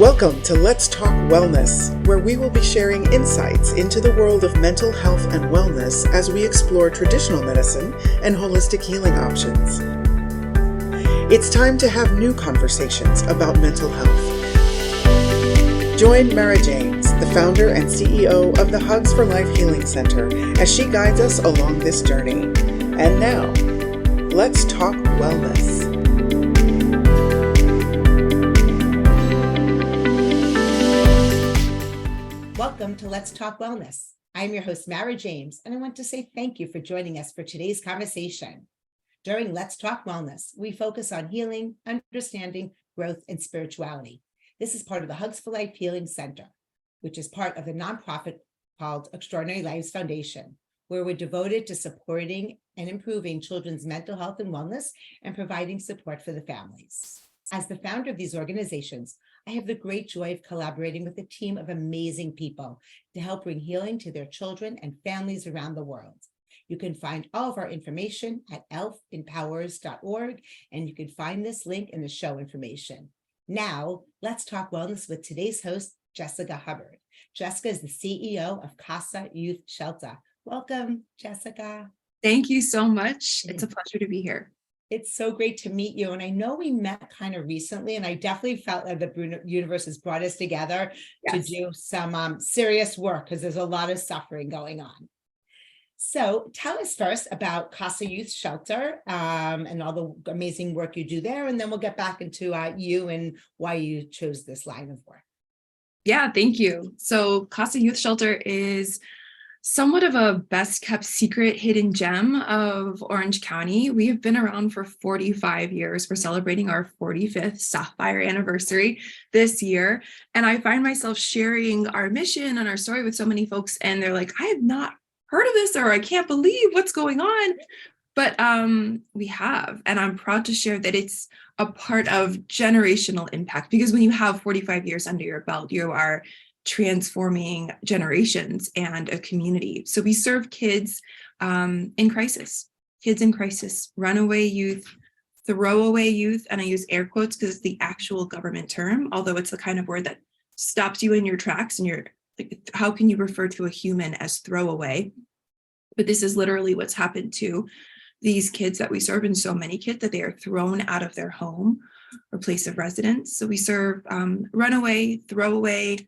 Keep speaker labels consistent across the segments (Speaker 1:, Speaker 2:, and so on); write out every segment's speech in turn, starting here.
Speaker 1: Welcome to Let's Talk Wellness, where we will be sharing insights into the world of mental health and wellness as we explore traditional medicine and holistic healing options. It's time to have new conversations about mental health. Join Mara James, the founder and CEO of the Hugs for Life Healing Center, as she guides us along this journey. And now, let's talk wellness.
Speaker 2: Welcome to Let's Talk Wellness. I'm your host, Mara James, and I want to say thank you for joining us for today's conversation. During Let's Talk Wellness, we focus on healing, understanding, growth, and spirituality. This is part of the Hugs for Life Healing Center, which is part of the nonprofit called Extraordinary Lives Foundation, where we're devoted to supporting and improving children's mental health and wellness and providing support for the families. As the founder of these organizations, I have the great joy of collaborating with a team of amazing people to help bring healing to their children and families around the world. You can find all of our information at elfempowers.org, and you can find this link in the show information. Now, let's talk wellness with today's host, Jessica Hubbard. Jessica is the CEO of Casa Youth Shelter. Welcome, Jessica.
Speaker 3: Thank you so much. It's a pleasure to be here.
Speaker 2: It's so great to meet you. And I know we met kind of recently, and I definitely felt that the universe has brought us together to do some serious work because there's a lot of suffering going on. So tell us first about Casa Youth Shelter and all the amazing work you do there. And then we'll get back into you and why you chose this line of work.
Speaker 3: Yeah, thank you. So Casa Youth Shelter is somewhat of a best kept secret hidden gem of Orange County. We have been around for 45 years. We're celebrating our 45th Sapphire anniversary this year. And I find myself sharing our mission and our story with so many folks, and they're like, I have not heard of this, or I can't believe what's going on. But we have, and I'm proud to share that it's a part of generational impact, because when you have 45 years under your belt, you are transforming generations and a community. So we serve kids in crisis, runaway youth, throwaway youth, and I use air quotes because it's the actual government term, although it's the kind of word that stops you in your tracks and you're like, how can you refer to a human as throwaway? But this is literally what's happened to these kids that we serve, and so many kids that they are thrown out of their home or place of residence. So we serve runaway, throwaway,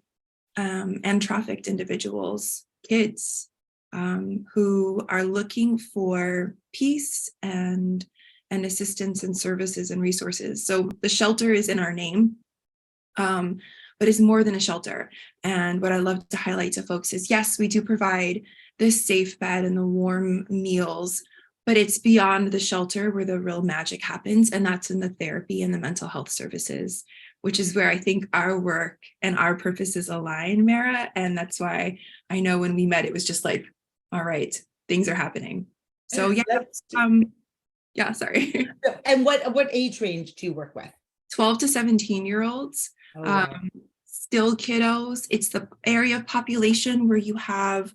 Speaker 3: and trafficked individuals, kids who are looking for peace and assistance and services and resources. So the shelter is in our name, but it's more than a shelter. And what I love to highlight to folks is, yes, we do provide this safe bed and the warm meals, but it's beyond the shelter where the real magic happens. And that's in the therapy and the mental health services, which is where I think our work and our purposes align, Mara. And that's why I know when we met, it was just like, all right, things are happening. So sorry.
Speaker 2: And what age range do you work with?
Speaker 3: 12 to 17-year-olds, still kiddos. It's the area of population where you have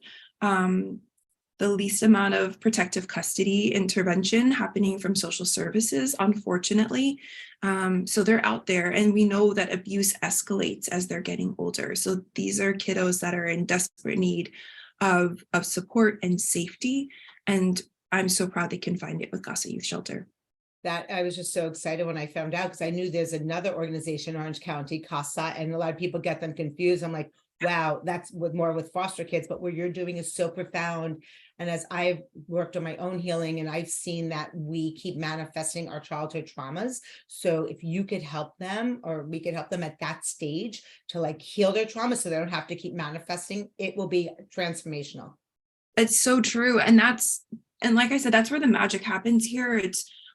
Speaker 3: the least amount of protective custody intervention happening from social services, unfortunately. So they're out there, and we know that abuse escalates as they're getting older. So these are kiddos that are in desperate need of support and safety. And I'm so proud they can find it with Casa Youth Shelter.
Speaker 2: That I was just so excited when I found out, because I knew there's another organization in Orange County, Casa, and a lot of people get them confused. I'm like, wow, that's more with foster kids, but what you're doing is so profound. And as I've worked on my own healing, and I've seen that we keep manifesting our childhood traumas. So if you could help them, or we could help them at that stage to like heal their trauma so they don't have to keep manifesting, it will be transformational.
Speaker 3: It's so true. And like I said, that's where the magic happens here.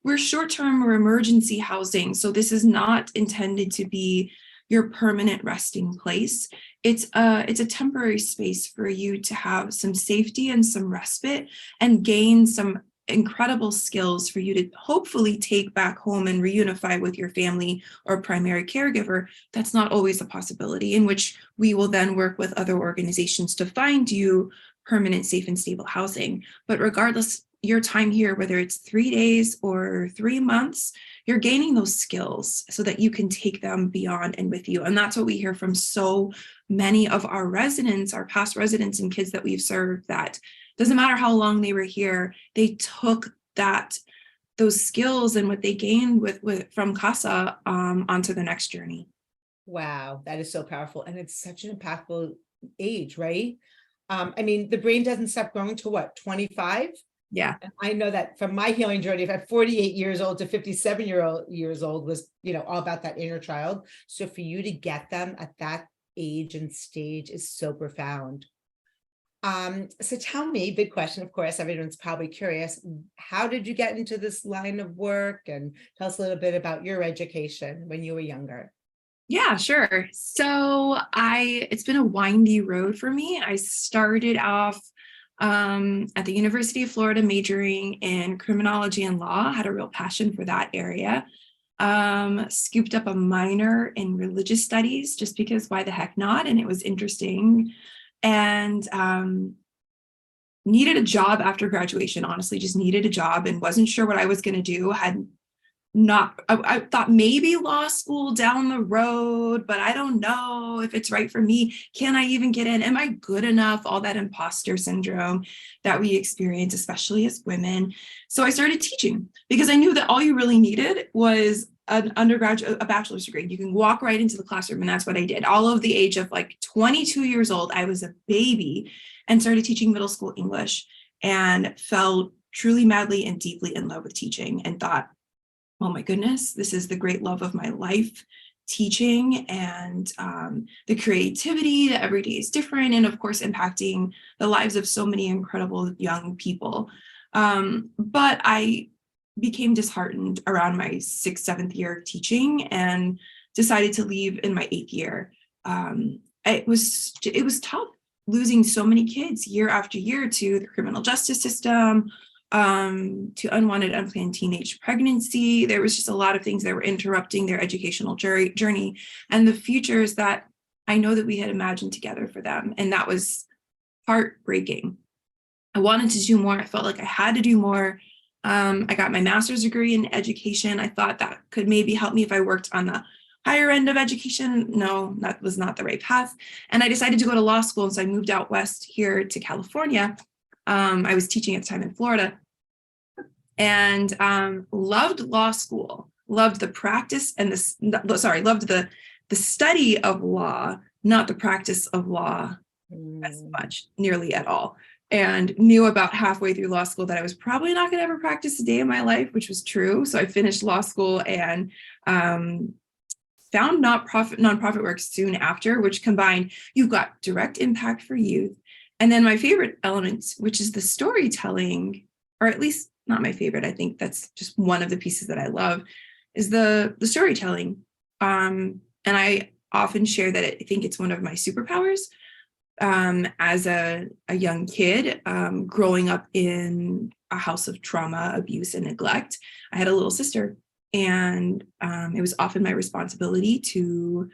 Speaker 3: We're short-term or emergency housing. So this is not intended to be your permanent resting place. It's a temporary space for you to have some safety and some respite and gain some incredible skills for you to hopefully take back home and reunify with your family or primary caregiver. That's not always a possibility, in which we will then work with other organizations to find you permanent, safe, and stable housing. But regardless, your time here, whether it's 3 days or 3 months, you're gaining those skills so that you can take them beyond and with you. And that's what we hear from so many of our residents, our past residents and kids that we've served, that doesn't matter how long they were here, they took those skills and what they gained from Casa onto the next journey.
Speaker 2: Wow, that is so powerful. And it's such an impactful age, right? I mean, the brain doesn't stop growing to what, 25?
Speaker 3: Yeah.
Speaker 2: And I know that from my healing journey, at 48 years old to 57 years old was, all about that inner child. So for you to get them at that age and stage is so profound. So tell me, big question, of course, everyone's probably curious, how did you get into this line of work? And tell us a little bit about your education when you were younger.
Speaker 3: Yeah, sure. So it's been a windy road for me. I started off at the University of Florida majoring in criminology and law, had a real passion for that area. Scooped up a minor in religious studies just because why the heck not? And it was interesting. And needed a job after graduation, honestly, just needed a job and wasn't sure what I was going to do. I thought maybe law school down the road, but I don't know if it's right for me. Can I even get in? Am I good enough? All that imposter syndrome that we experience, especially as women. So I started teaching because I knew that all you really needed was a bachelor's degree. You can walk right into the classroom, and that's what I did. All of the age of like 22 years old, I was a baby and started teaching middle school English and fell truly madly and deeply in love with teaching and thought, oh my goodness, this is the great love of my life, teaching, and the creativity, the every day is different, and of course, impacting the lives of so many incredible young people. But I became disheartened around my 6th, 7th year of teaching and decided to leave in my 8th year. It was tough losing so many kids year after year to the criminal justice system, to unwanted, unplanned teenage pregnancy. There was just a lot of things that were interrupting their educational journey and the futures that I know that we had imagined together for them. And that was heartbreaking. I wanted to do more. I felt like I had to do more. I got my master's degree in education. I thought that could maybe help me if I worked on the higher end of education. No, that was not the right path. And I decided to go to law school. And so I moved out west here to California. I was teaching at the time in Florida and loved law school, loved the practice and loved the study of law, not the practice of law as much, nearly at all. And knew about halfway through law school that I was probably not going to ever practice a day in my life, which was true. So I finished law school and found nonprofit work soon after, which combined, you've got direct impact for youth. And then my favorite element, which is the storytelling, or at least not my favorite, I think that's just one of the pieces that I love, is the storytelling. And I often share that I think it's one of my superpowers. As a young kid, growing up in a house of trauma, abuse, and neglect, I had a little sister, and it was often my responsibility to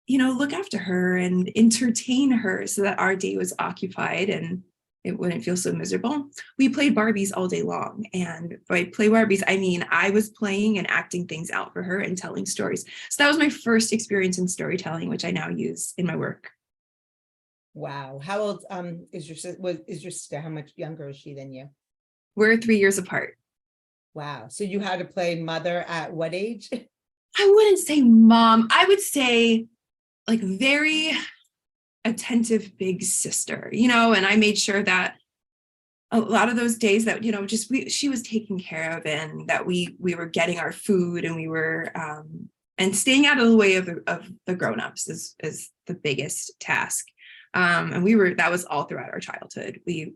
Speaker 3: look after her and entertain her so that our day was occupied and it wouldn't feel so miserable. We played Barbies all day long. And by play Barbies, I mean, I was playing and acting things out for her and telling stories. So that was my first experience in storytelling, which I now use in my work.
Speaker 2: Wow. How old is your sister? How much younger is she than you?
Speaker 3: We're 3 years apart.
Speaker 2: Wow. So you had to play mother at what age?
Speaker 3: I wouldn't say mom. I would say like very attentive big sister, and I made sure that a lot of those days that, she was taken care of and that we were getting our food and we were, and staying out of the way of the grownups is the biggest task. And that was all throughout our childhood. We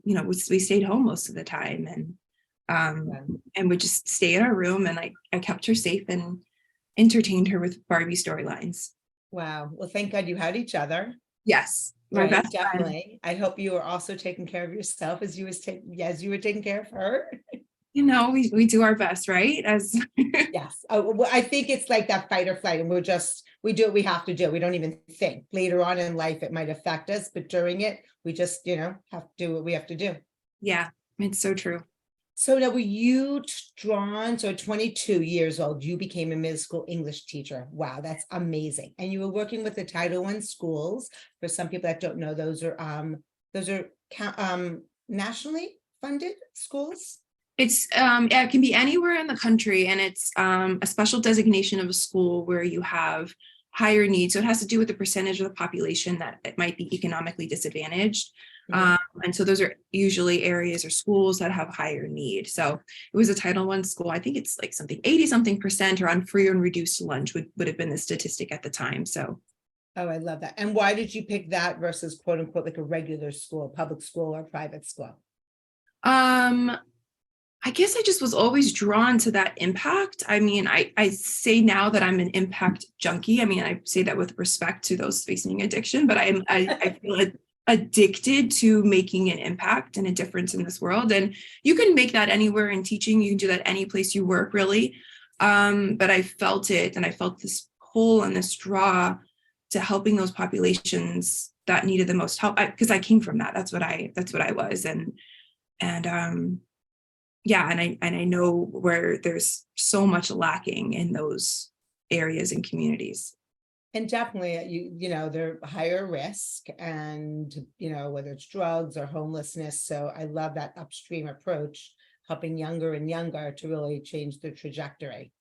Speaker 3: stayed home most of the time and would just stay in our room, and I kept her safe and entertained her with Barbie storylines.
Speaker 2: Wow. Well, thank God you had each other.
Speaker 3: Yes. My
Speaker 2: Right,
Speaker 3: best
Speaker 2: definitely. I hope you were also taking care of yourself as you were taking care of her.
Speaker 3: We do our best, right?
Speaker 2: Yes. Well, I think it's like that fight or flight, and we do what we have to do. We don't even think. Later on in life, it might affect us, but during it, we just, have to do what we have to do.
Speaker 3: Yeah, it's so true.
Speaker 2: So now were you drawn, so at 22 years old, you became a middle school English teacher. Wow, that's amazing. And you were working with the Title I schools. For some people that don't know, those are nationally funded schools.
Speaker 3: It's yeah, it can be anywhere in the country, and it's a special designation of a school where you have higher needs. So it has to do with the percentage of the population that it might be economically disadvantaged. And so those are usually areas or schools that have higher need. So it was a Title I school. I think it's like something 80-something% or on free and reduced lunch would have been the statistic at the time. So.
Speaker 2: Oh, I love that. And why did you pick that versus quote unquote like a regular school, public school or private school?
Speaker 3: I guess I just was always drawn to that impact. I mean, I say now that I'm an impact junkie. I mean, I say that with respect to those facing addiction, but I feel addicted to making an impact and a difference in this world. And you can make that anywhere in teaching. You can do that any place you work, really. But I felt it, and I felt this pull and this draw to helping those populations that needed the most help. Because I came from that. That's what I was. Yeah, and I know where there's so much lacking in those areas and communities.
Speaker 2: And definitely, you know, they're higher risk, and, you know, whether it's drugs or homelessness. So I love that upstream approach, helping younger and younger to really change their trajectory.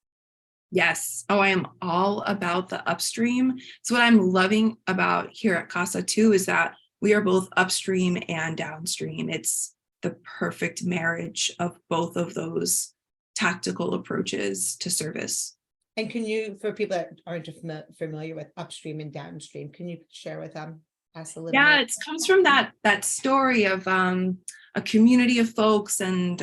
Speaker 3: Yes. Oh, I am all about the upstream. So what I'm loving about here at Casa too is that we are both upstream and downstream. It's the perfect marriage of both of those tactical approaches to service.
Speaker 2: And can you, for people that aren't familiar with upstream and downstream, can you share with us a little?
Speaker 3: Yeah,
Speaker 2: more?
Speaker 3: it comes from that story of a community of folks, and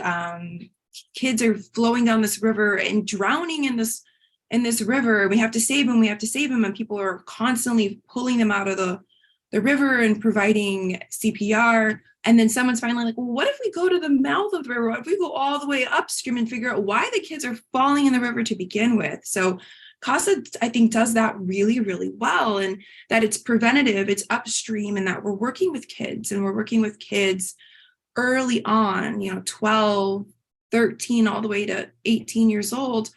Speaker 3: kids are flowing down this river and drowning in this river. We have to save them. We have to save them, and people are constantly pulling them out of the river and providing CPR. And then someone's finally like, well, what if we go to the mouth of the river? What if we go all the way upstream and figure out why the kids are falling in the river to begin with? So Casa, I think, does that really, really well, and that it's preventative, it's upstream, and that we're working with kids, and we're working with kids early on, 12, 13, all the way to 18 years old.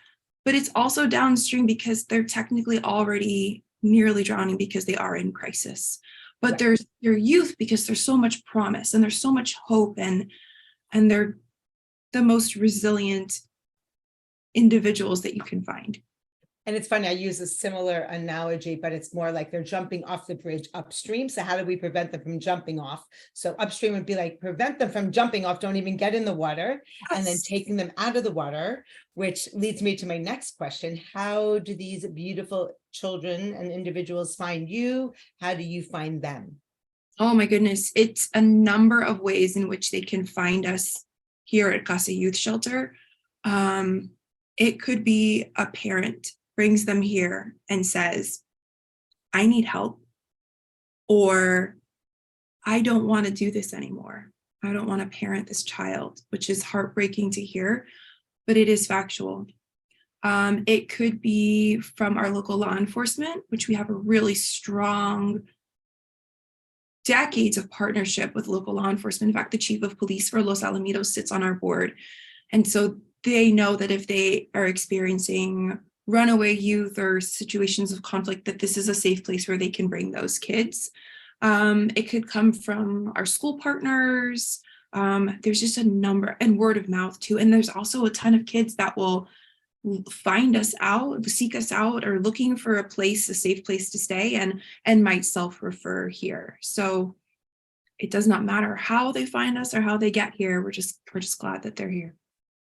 Speaker 3: But it's also downstream because they're technically already nearly drowning because they are in crisis. But right. There's your youth because there's so much promise and there's so much hope, and they're the most resilient individuals that you can find.
Speaker 2: And it's funny, I use a similar analogy, but it's more like they're jumping off the bridge upstream. So how do we prevent them from jumping off? So upstream would be like, prevent them from jumping off, don't even get in the water, yes. And then taking them out of the water, which leads me to my next question. How do these beautiful children and individuals find you? How do you find them?
Speaker 3: Oh my goodness. It's a number of ways in which they can find us here at Casa Youth Shelter. It could be a parent brings them here and says, I need help, or I don't want to do this anymore. I don't want to parent this child, which is heartbreaking to hear, but it is factual. It could be from our local law enforcement, which we have a really strong decades of partnership with local law enforcement. In fact, the chief of police for Los Alamitos sits on our board. And so they know that if they are experiencing runaway youth or situations of conflict, that this is a safe place where they can bring those kids. It could come from our school partners. There's just a number, and word of mouth too. And there's also a ton of kids that will find us out, seek us out, or looking for a place, a safe place to stay, and might self-refer here. So it does not matter how they find us or how they get here. We're just glad that they're here.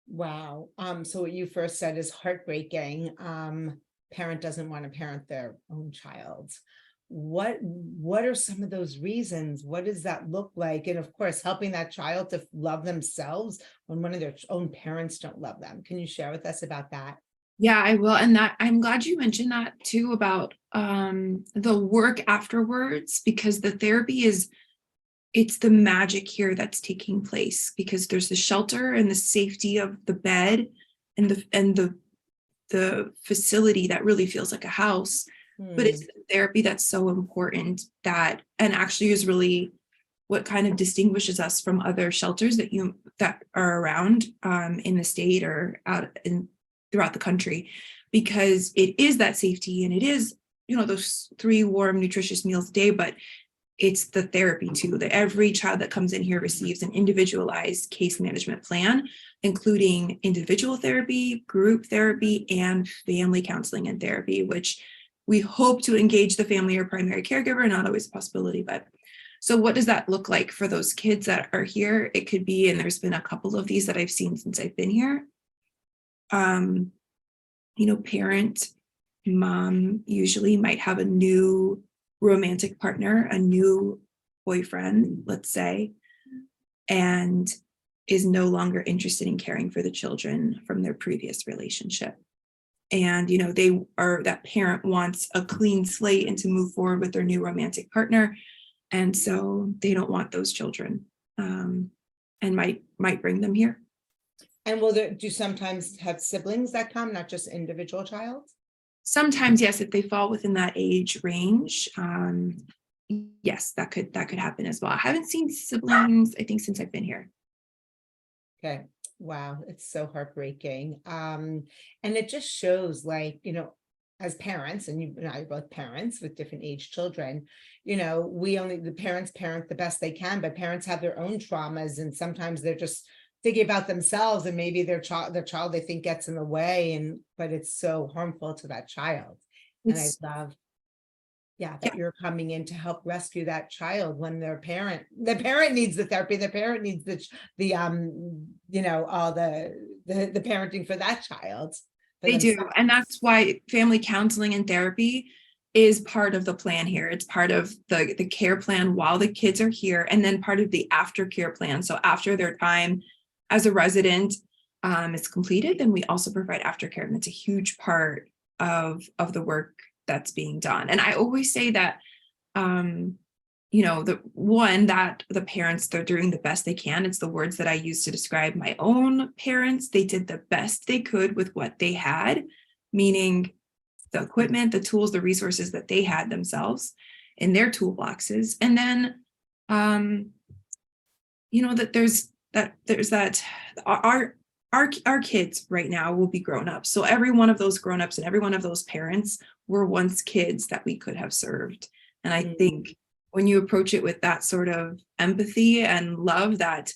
Speaker 2: Wow. So what you first said is heartbreaking. Parent doesn't want to parent their own child. What are some of those reasons? What does that look like? And of course, helping that child to love themselves when one of their own parents don't love them. Can you share with us about that?
Speaker 3: Yeah, I will. And that I'm glad you mentioned that too, about the work afterwards, because the therapy it's the magic here that's taking place, because there's the shelter and the safety of the bed and the facility that really feels like a house. But it's the therapy that's so important, that, and actually is really what kind of distinguishes us from other shelters that are around in the state or throughout the country, because it is that safety and it is, those 3 warm, nutritious meals a day, but it's the therapy too, that every child that comes in here receives an individualized case management plan, including individual therapy, group therapy, and family counseling and therapy, which we hope to engage the family or primary caregiver, not always a possibility. But so what does that look like for those kids that are here? It could be, and there's been a couple of these that I've seen since I've been here. Parent, mom usually might have a new romantic partner, a new boyfriend, let's say, and is no longer interested in caring for the children from their previous relationship. And, that parent wants a clean slate and to move forward with their new romantic partner. And so they don't want those children, and might bring them here.
Speaker 2: And do you sometimes have siblings that come, not just individual child?
Speaker 3: Sometimes, yes, if they fall within that age range, yes, that could happen as well. I haven't seen siblings, I think, since I've been here.
Speaker 2: Okay. Wow. It's so heartbreaking. And it just shows, as parents, and you and I are both parents with different age children, the parents parent the best they can, but parents have their own traumas, and sometimes they're just thinking about themselves, and maybe their child they think gets in the way, but it's so harmful to that child. And I love that you're coming in to help rescue that child when the parent needs the therapy, the parent needs all the parenting for that child.
Speaker 3: They do. And that's why family counseling and therapy is part of the plan here. It's part of the care plan while the kids are here, and then part of the aftercare plan. So after their time as a resident is completed, then we also provide aftercare, and it's a huge part of the work that's being done. And I always say that, that the parents, they're doing the best they can. It's the words that I use to describe my own parents. They did the best they could with what they had, meaning the equipment, the tools, the resources that they had themselves in their toolboxes. And then, our kids right now will be grown up. So every one of those grown-ups and every one of those parents were once kids that we could have served. And I think when you approach it with that sort of empathy and love, that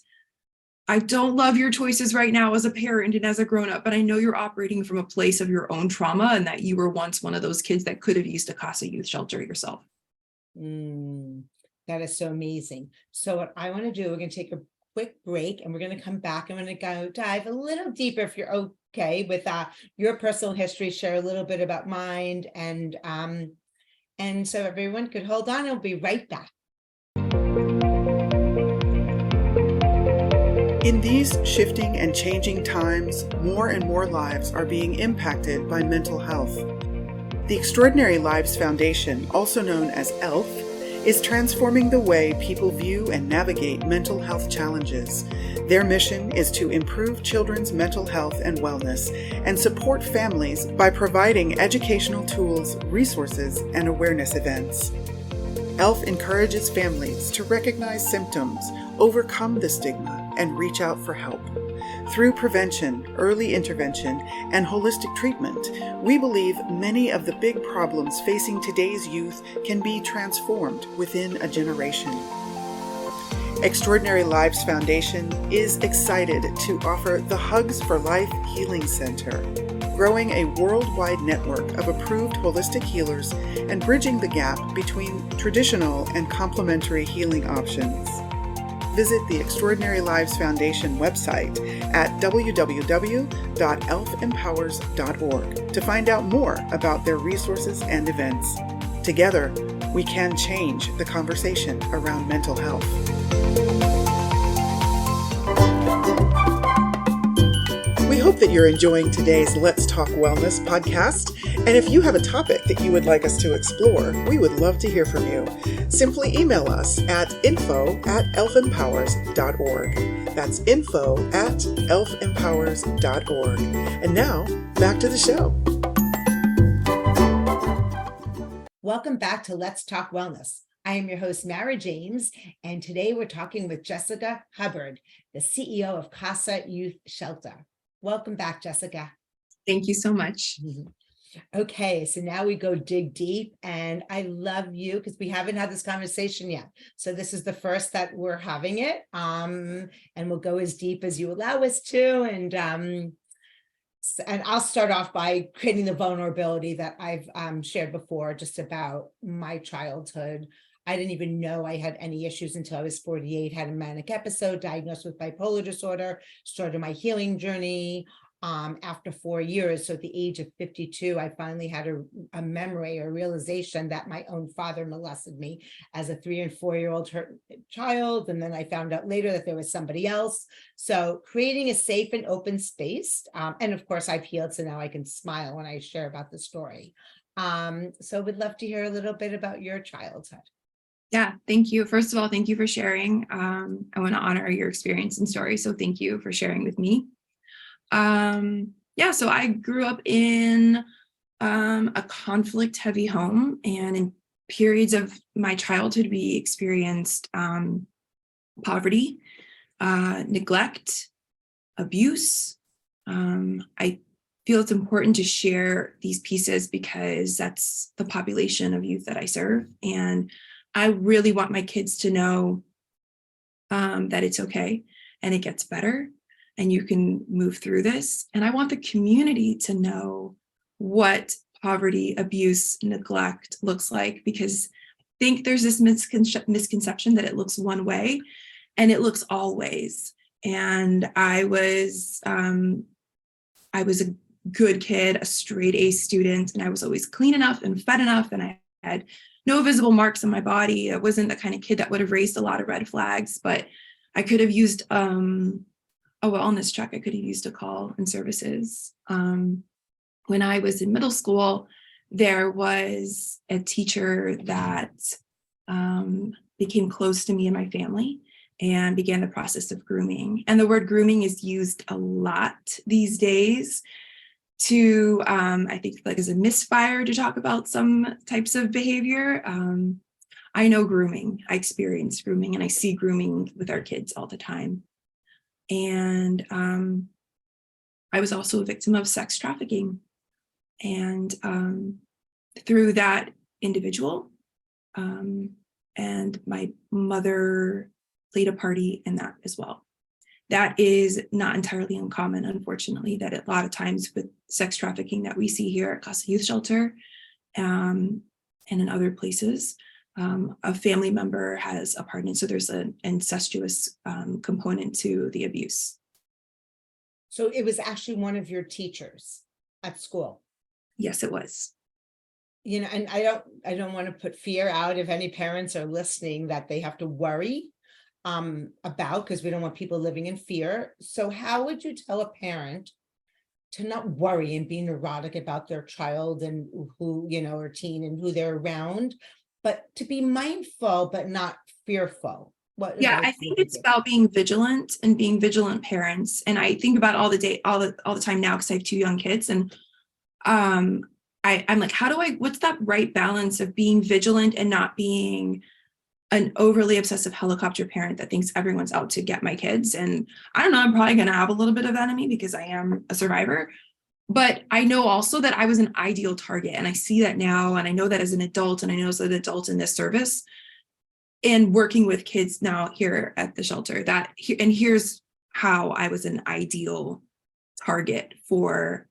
Speaker 3: I don't love your choices right now as a parent and as a grown-up, but I know you're operating from a place of your own trauma, and that you were once one of those kids that could have used a Casa Youth Shelter yourself.
Speaker 2: That is so amazing. So what I want to do, we're going to take a quick break, and we're going to come back. I'm going to go dive a little deeper, if you're okay with your personal history, share a little bit about mine, and so everyone could hold on. I'll be right back.
Speaker 1: In these shifting and changing times, more and more lives are being impacted by mental health. The Extraordinary Lives Foundation, also known as ELF, is transforming the way people view and navigate mental health challenges. Their mission is to improve children's mental health and wellness and support families by providing educational tools, resources, and awareness events. ELF encourages families to recognize symptoms, overcome the stigma, and reach out for help. Through prevention, early intervention, and holistic treatment, we believe many of the big problems facing today's youth can be transformed within a generation. Extraordinary Lives Foundation is excited to offer the Hugs for Life Healing Center, growing a worldwide network of approved holistic healers and bridging the gap between traditional and complementary healing options. Visit the Extraordinary Lives Foundation website at www.elfempowers.org to find out more about their resources and events. Together, we can change the conversation around mental health. We hope that you're enjoying today's Let's Talk Wellness podcast. And if you have a topic that you would like us to explore, we would love to hear from you. Simply email us at info@elfempowers.org. That's info@elfempowers.org. And now, back to the show.
Speaker 2: Welcome back to Let's Talk Wellness. I am your host, Mara James, and today we're talking with Jessica Hubbard, the CEO of Casa Youth Shelter. Welcome back, Jessica.
Speaker 3: Thank you so much.
Speaker 2: Okay, so now we go dig deep, and I love you because we haven't had this conversation yet. So this is the first that we're having it, and we'll go as deep as you allow us to. And I'll start off by creating the vulnerability that I've shared before, just about my childhood. I didn't even know I had any issues until I was 48, had a manic episode, diagnosed with bipolar disorder, started my healing journey after 4 years. So at the age of 52, I finally had a memory or realization that my own father molested me as a 3 and 4 year old child. And then I found out later that there was somebody else. So creating a safe and open space. And of course, I've healed. So now I can smile when I share about the story. So we'd love to hear a little bit about your childhood.
Speaker 3: Yeah, thank you. First of all, thank you for sharing. I want to honor your experience and story. So thank you for sharing with me. So I grew up in a conflict-heavy home, and in periods of my childhood, we experienced poverty, neglect, abuse. I feel it's important to share these pieces because that's the population of youth that I serve, and I really want my kids to know that it's okay and it gets better and you can move through this. And I want the community to know what poverty, abuse, neglect looks like, because I think there's this misconception that it looks one way, and it looks all ways. And I was a good kid, a straight A student, and I was always clean enough and fed enough, and I had no visible marks on my body. I wasn't the kind of kid that would have raised a lot of red flags, but I could have used a wellness check. I could have used a call and services. When I was in middle school, there was a teacher that became close to me and my family and began the process of grooming. And the word grooming is used a lot these days to, I think, like as a misfire to talk about some types of behavior. I know grooming. I experience grooming, and I see grooming with our kids all the time. And I was also a victim of sex trafficking. And through that individual, and my mother played a party in that as well. That is not entirely uncommon, unfortunately, that a lot of times with sex trafficking that we see here at Casa Youth Shelter and in other places, a family member has a part in it. So there's an incestuous component to the abuse.
Speaker 2: So it was actually one of your teachers at school.
Speaker 3: Yes, it was.
Speaker 2: You know, and I don't want to put fear out if any parents are listening that they have to worry about, because we don't want people living in fear. So how would you tell a parent to not worry and be neurotic about their child and who, or teen and who they're around, but to be mindful, but not fearful?
Speaker 3: I think it's about being vigilant and being vigilant parents. And I think about all the time now, because I have 2 young kids, and I'm like, what's that right balance of being vigilant and not being an overly obsessive helicopter parent that thinks everyone's out to get my kids? And I don't know, I'm probably going to have a little bit of that in me because I am a survivor. But I know also that I was an ideal target, and I see that now, and I know that as an adult, and I know as an adult in this service and working with kids now here at the shelter, and here's how I was an ideal target for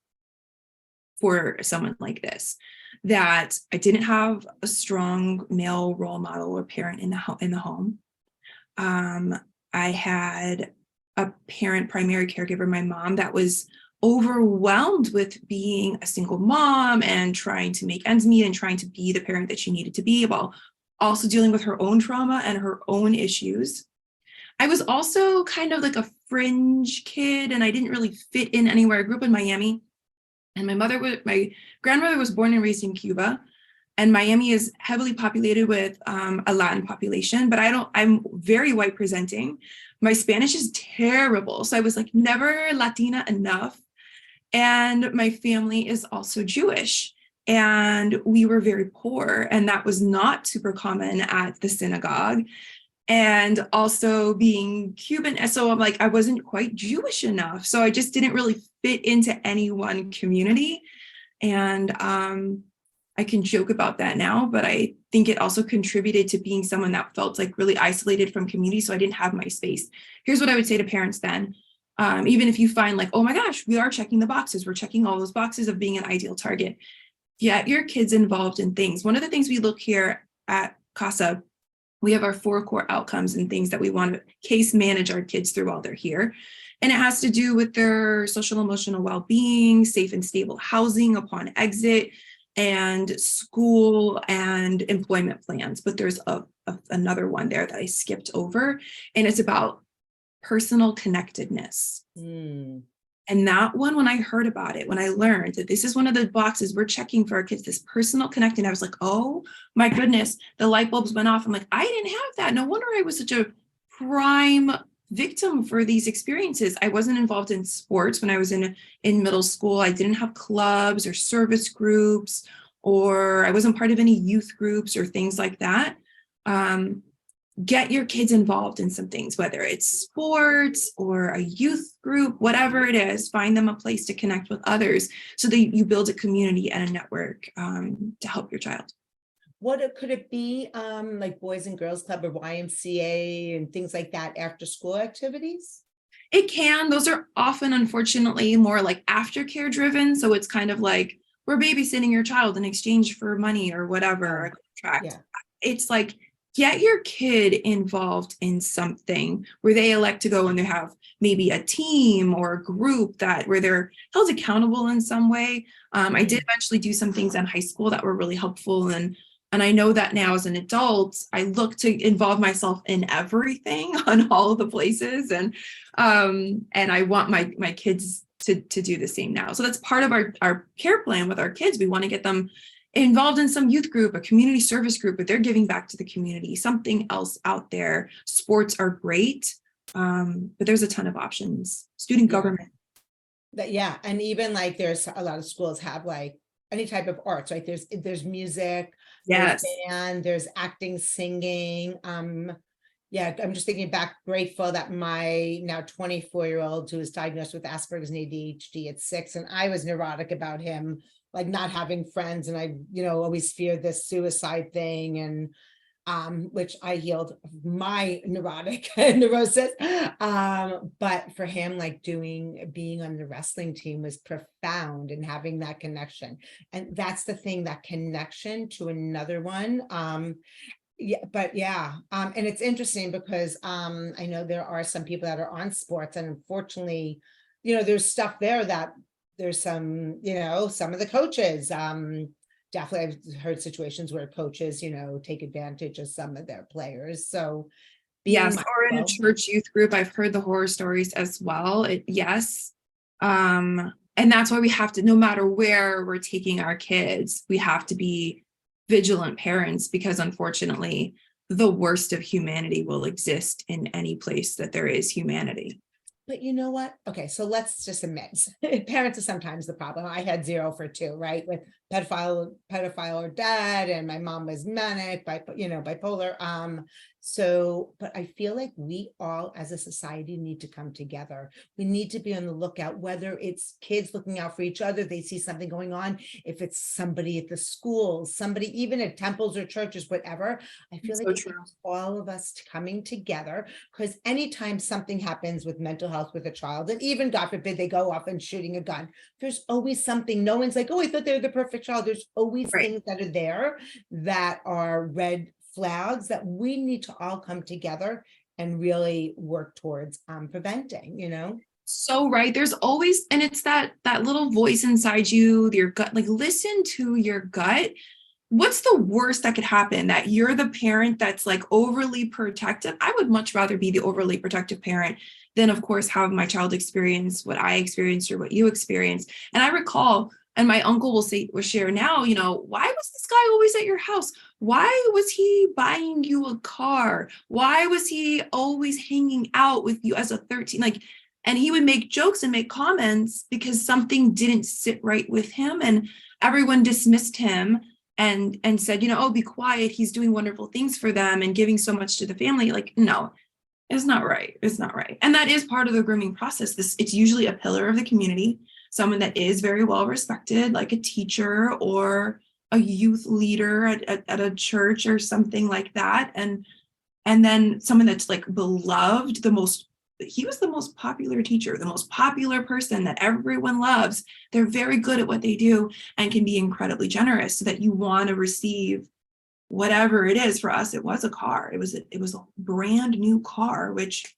Speaker 3: someone like this, that I didn't have a strong male role model or parent in the home. I had a primary caregiver, my mom, that was overwhelmed with being a single mom and trying to make ends meet and trying to be the parent that she needed to be, while also dealing with her own trauma and her own issues. I was also kind of like a fringe kid, and I didn't really fit in anywhere. I grew up in Miami, and my grandmother was born and raised in Cuba, and Miami is heavily populated with a Latin population, but I'm very white presenting. My Spanish is terrible. So I was like never Latina enough. And my family is also Jewish. and we were very poor, and that was not super common at the synagogue. And also being Cuban, so I'm like, I wasn't quite Jewish enough, so I just didn't really fit into any one community. And I can joke about that now, but I think it also contributed to being someone that felt like really isolated from community, so I didn't have my space. Here's what I would say to parents then. Even if you find like, oh my gosh, we are checking the boxes, we're checking all those boxes of being an ideal target, get your kids involved in things. One of the things we look here at Casa, we have our 4 core outcomes and things that we want to case manage our kids through while they're here. And it has to do with their social emotional well-being, safe and stable housing upon exit, and school and employment plans. But there's another one there that I skipped over, and it's about personal connectedness. And that one, when I heard about it, when I learned that this is one of the boxes we're checking for our kids, this personal connecting, I was like, oh my goodness, the light bulbs went off. I'm like, I didn't have that. No wonder I was such a prime victim for these experiences. I wasn't involved in sports when I was in middle school. I didn't have clubs or service groups, or I wasn't part of any youth groups or things like that. Get your kids involved in some things, whether it's sports or a youth group, whatever it is, find them a place to connect with others so that you build a community and a network to help your child.
Speaker 2: Could it be like Boys and Girls Club or YMCA and things like that, after school activities?
Speaker 3: It can. Those are often, unfortunately, more like aftercare driven. So it's kind of like we're babysitting your child in exchange for money or whatever, a contract. Yeah. It's like, get your kid involved in something where they elect to go and they have maybe a team or a group where they're held accountable in some way. I did eventually do some things in high school that were really helpful. And I know that now as an adult, I look to involve myself in everything on all of the places. And I want my kids to do the same now. So that's part of our care plan with our kids. We want to get them involved in some youth group, a community service group, but they're giving back to the community, something else out there. Sports are great, but there's a ton of options. Student government.
Speaker 2: And even like there's a lot of schools have like any type of arts, right? There's music,
Speaker 3: yes,
Speaker 2: there's band, there's acting, singing. I'm just thinking back, grateful that my now 24-year-old who was diagnosed with Asperger's and ADHD at 6, and I was neurotic about him, like not having friends, and I, always feared this suicide thing, and which I healed my neurotic neurosis. But for him, like being on the wrestling team was profound, and having that connection. And that's the thing, that connection to another one. And it's interesting because I know there are some people that are on sports, and unfortunately, there's stuff there that there's some, some of the coaches, definitely I've heard situations where coaches, take advantage of some of their players. So
Speaker 3: yes, or in a church youth group, I've heard the horror stories as well. Yes. And that's why we have to, no matter where we're taking our kids, we have to be vigilant parents, because unfortunately, the worst of humanity will exist in any place that there is humanity.
Speaker 2: But you know what? Okay, so let's just admit, parents are sometimes the problem. I had 0 for 2, right? With pedophile or dad, and my mom was manic, bipolar. But I feel like we all as a society need to come together. We need to be on the lookout, whether it's kids looking out for each other, they see something going on, if it's somebody at the school, somebody even at temples or churches, whatever. I feel like it's all of us coming together, because anytime something happens with mental health with a child, and even God forbid they go off and shooting a gun, there's always something. No one's like, oh, I thought they were the perfect child. There's always things that are there that are red flags that we need to all come together and really work towards preventing.
Speaker 3: So right, there's always, and it's that little voice inside you, your gut, like listen to your gut. What's the worst that could happen? That you're the parent that's like overly protective. I would much rather be the overly protective parent than, of course, have my child experience what I experienced or what you experienced. And I recall, and my uncle will share now, why was this guy always at your house? Why was he buying you a car? Why was he always hanging out with you as a 13? And he would make jokes and make comments because something didn't sit right with him. And everyone dismissed him and said, oh, be quiet. He's doing wonderful things for them and giving so much to the family. Like, no, it's not right. It's not right. And that is part of the grooming process. It's usually a pillar of the community, someone that is very well respected, like a teacher or a youth leader at a church or something like that. And then someone that's like beloved, he was the most popular teacher, the most popular person that everyone loves. They're very good at what they do and can be incredibly generous, so that you want to receive whatever it is. For us, it was a car. It was a brand new car, which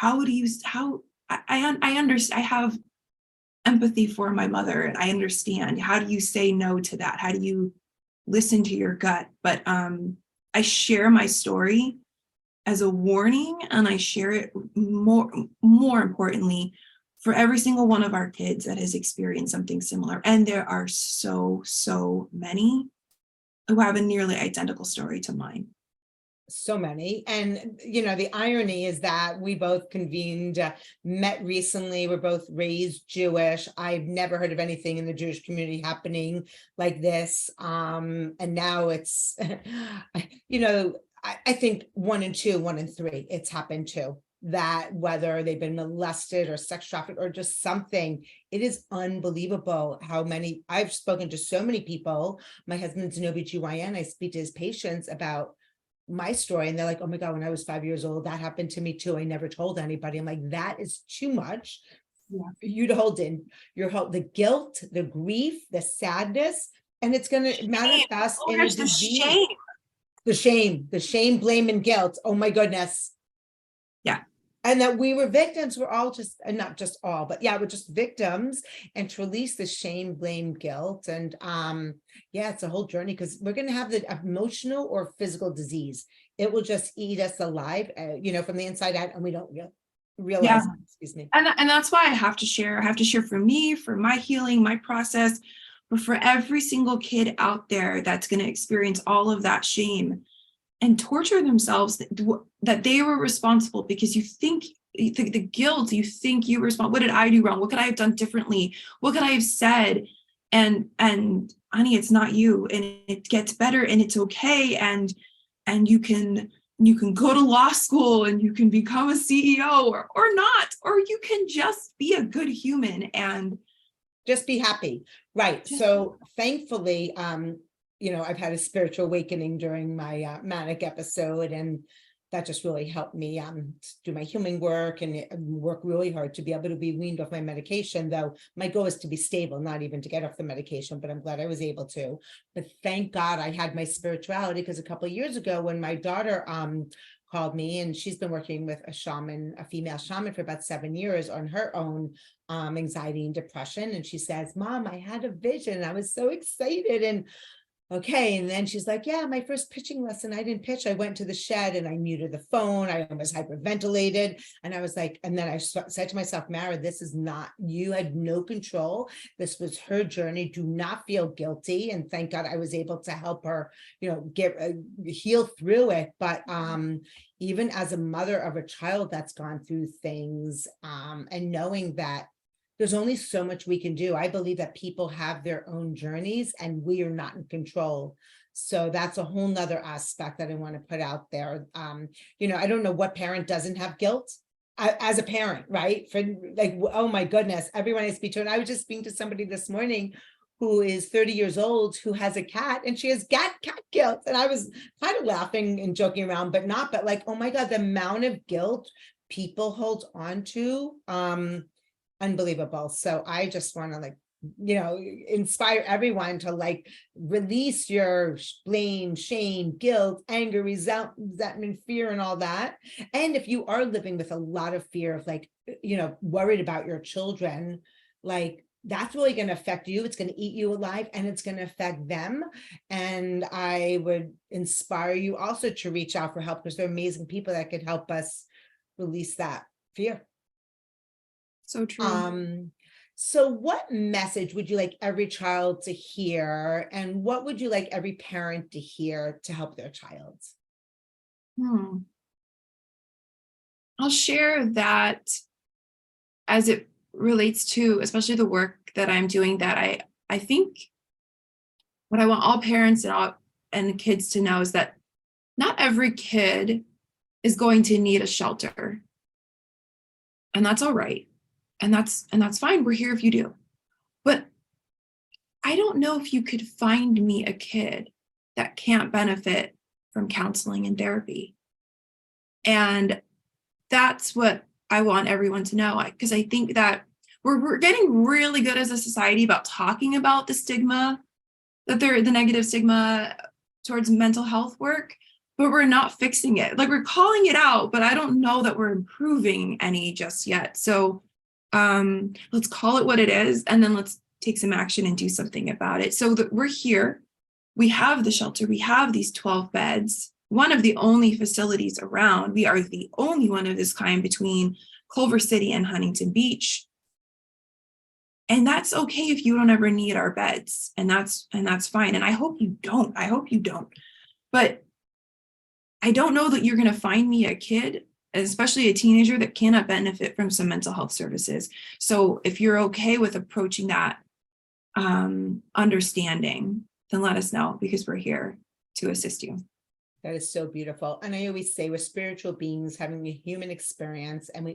Speaker 3: I understand. I have empathy for my mother, and I understand. How do you say no to that? How do you listen to your gut? But I share my story as a warning, and I share it more importantly for every single one of our kids that has experienced something similar. And there are so many who have a nearly identical story to mine.
Speaker 2: So many. And, the irony is that we both convened, met recently. We're both raised Jewish. I've never heard of anything in the Jewish community happening like this. And now it's, I think 1 and 2, 1 and 3, it's happened too. That whether they've been molested or sex trafficked or just something, it is unbelievable how many. I've spoken to so many people. My husband's an OBGYN. I speak to his patients about my story, and they're like, oh my God, when I was 5 years old, that happened to me too. I never told anybody. I'm like, that is too much for you to hold in. The guilt, the grief, the sadness, and it's going to manifest in a disease. The shame, blame, and guilt. Oh my goodness.
Speaker 3: Yeah.
Speaker 2: And that we were victims. We're all just, and not just all, but yeah, we're just victims. And to release the shame, blame, guilt. And it's a whole journey, because we're going to have the emotional or physical disease. It will just eat us alive, from the inside out, and we don't realize.
Speaker 3: Yeah.
Speaker 2: Excuse me.
Speaker 3: And that's why I have to share. I have to share for me, for my healing, my process, but for every single kid out there that's going to experience all of that shame and torture themselves, that they were responsible, because you think the guilt, you think you were responsible. What did I do wrong? What could I have done differently? What could I have said? And honey, it's not you, and it gets better, and it's okay. And you can go to law school, and you can become a CEO or not, or you can just be a good human and
Speaker 2: just be happy. Right. So thankfully, I've had a spiritual awakening during my manic episode, and that just really helped me do my healing work and work really hard to be able to be weaned off my medication. Though my goal is to be stable, not even to get off the medication, but I'm glad I was able to. But thank God I had my spirituality, because a couple of years ago, when my daughter called me, and she's been working with a female shaman for about 7 years on her own anxiety and depression. And she says, Mom, I had a vision. I was so excited. And okay. And then she's like, yeah, my first pitching lesson, I didn't pitch. I went to the shed and I muted the phone. I almost hyperventilated. And I was like, and then I said to myself, Mara, this is not, you had no control. This was her journey. Do not feel guilty. And thank God I was able to help her, heal through it. But even as a mother of a child that's gone through things, and knowing that there's only so much we can do. I believe that people have their own journeys and we are not in control. So that's a whole nother aspect that I want to put out there. I don't know what parent doesn't have guilt as a parent, right? For like, oh my goodness, everyone I speak to, and I was just speaking to somebody this morning who is 30 years old, who has a cat, and she has cat guilt. And I was kind of laughing and joking around, but like, oh my God, the amount of guilt people hold on to, unbelievable. So I just want to inspire everyone to release your blame, shame, guilt, anger, resentment, fear, and all that. And if you are living with a lot of fear of worried about your children, that's really going to affect you. It's going to eat you alive, and it's going to affect them. And I would inspire you also to reach out for help, because there are amazing people that could help us release that fear.
Speaker 3: So true.
Speaker 2: So what message would you like every child to hear, and what would you like every parent to hear to help their child?
Speaker 3: I'll share that as it relates to especially the work that I'm doing, that I think what I want all parents and kids to know is that not every kid is going to need a shelter. And that's all right. And that's fine. We're here if you do. But I don't know if you could find me a kid that can't benefit from counseling and therapy. And that's what I want everyone to know, because I think that we're getting really good as a society about talking about the stigma, the negative stigma towards mental health work, but we're not fixing it. Like, we're calling it out, but I don't know that we're improving any just yet. So let's call it what it is, and then let's take some action and do something about it. So that we're here, we have the shelter, we have these 12 beds, one of the only facilities around. We are the only one of this kind between Culver City and Huntington Beach. And that's okay if you don't ever need our beds, and that's fine. And I hope you don't. But I don't know that you're going to find me a kid, especially a teenager, that cannot benefit from some mental health services. So if you're okay with approaching that understanding, then let us know, because we're here to assist you.
Speaker 2: That is so beautiful. And I always say we're spiritual beings having a human experience, and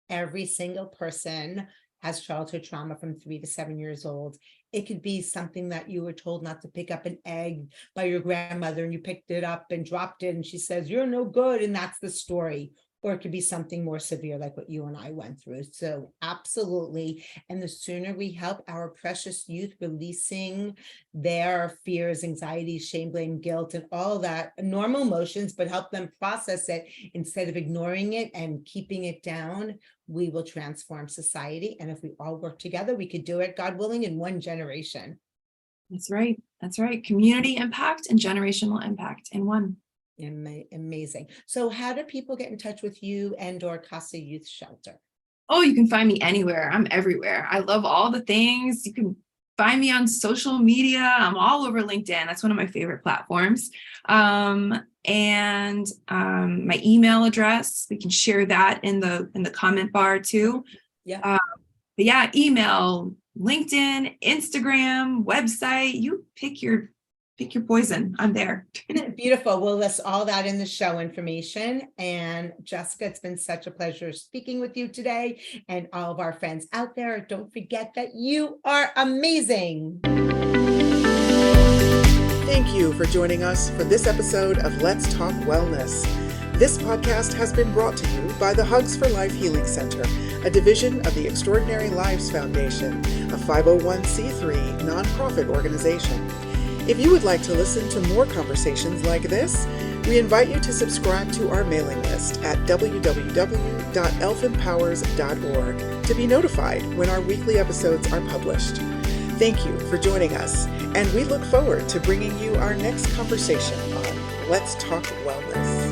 Speaker 2: every single person has childhood trauma from 3 to 7 years old. It could be something that you were told not to pick up an egg by your grandmother, and you picked it up and dropped it, and she says, "You're no good," and that's the story. Or it could be something more severe like what you and I went through. So absolutely. And the sooner we help our precious youth releasing their fears, anxieties, shame, blame, guilt, and all that normal emotions, but help them process it instead of ignoring it and keeping it down, we will transform society. And if we all work together, we could do it, God willing, in one generation.
Speaker 3: That's right. Community impact and generational impact in one.
Speaker 2: Amazing. So how do people get in touch with you and or Casa Youth Shelter?
Speaker 3: Oh, you can find me anywhere. I'm everywhere. I love all the things. You can find me on social media. I'm all over LinkedIn. That's one of my favorite platforms. And my email address, we can share that in the comment bar too.
Speaker 2: Yeah.
Speaker 3: But yeah, email, LinkedIn, Instagram, website, you pick your poison. I'm there.
Speaker 2: Beautiful. We'll list all that in the show information. And Jessica, it's been such a pleasure speaking with you today, and all of our friends out there. Don't forget that you are amazing.
Speaker 1: Thank you for joining us for this episode of Let's Talk Wellness. This podcast has been brought to you by the Hugs for Life Healing Center, a division of the Extraordinary Lives Foundation, a 501c3 nonprofit organization. If you would like to listen to more conversations like this, we invite you to subscribe to our mailing list at www.elfempowers.org to be notified when our weekly episodes are published. Thank you for joining us, and we look forward to bringing you our next conversation on Let's Talk Wellness.